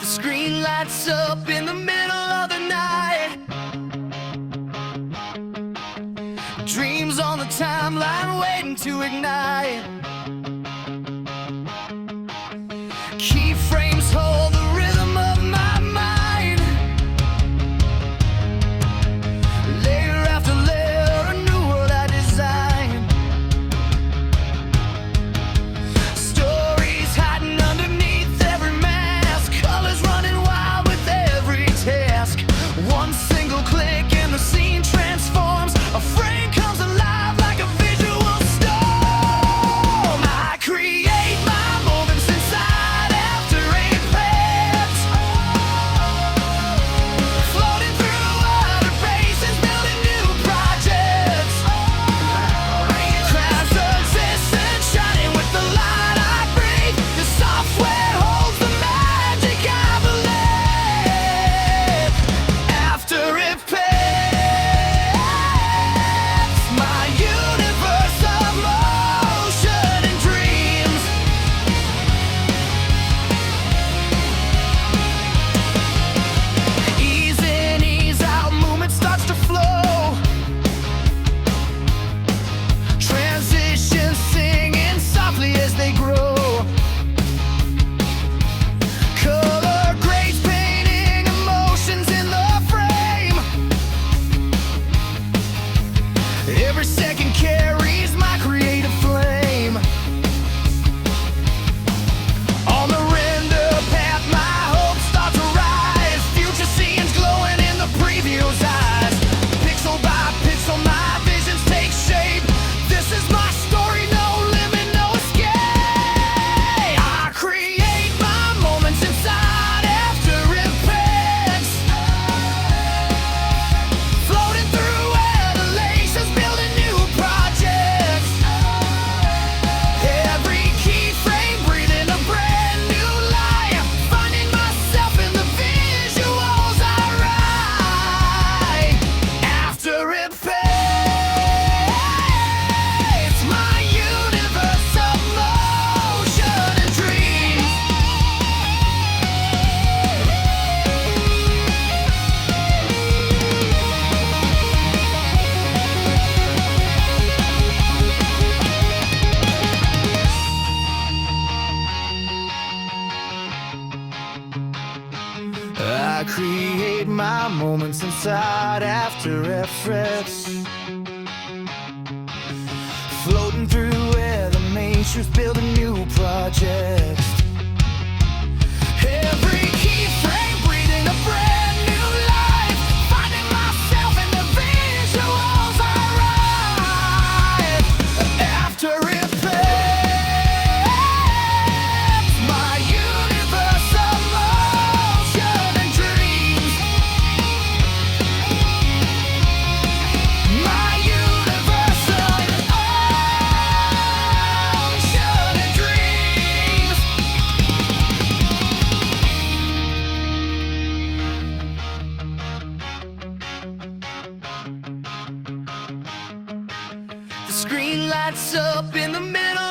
The screen lights up in the middle of the night. Dreams on the timeline waiting to ignite. Keyframes hold the rhythm of my mind. Layer after layer, a new world I design. Stories hiding underneath every mask. Colors running wild with every task. One single click and the scene transforms. A frame comes alive like a visual storm. I create my moments inside After Effects, floating through outer spaces, building new projects. Crowds existence, shining with the light I breathe. The software holds the magic I believe. After Effects, my universe of motion and dreams. Ease in, ease out, movement starts to flow. Transitions singing softly as they grow. Color grades painting emotions in the frame. Every second carries my creative flame. On the render path, my hope starts to rise. Future scenes glowing in the preview's eyes. Pixel by pixel, my visions take shape. This is my story, no limit, no escape. I create my moments inside After Effects, floating through elevations, building new projects. Every keyframe breathing a brand new life, finding myself in the visuals I write. After Effects, my universe of motion and dreams. I create my moments inside After Effects, floating through elevations, building new projects. Every keyframe breathing a brand new life, finding myself in the visuals I write. After Effects, my universe of motion and dreams. My universe of motion and dreams. The screen lights up in the middle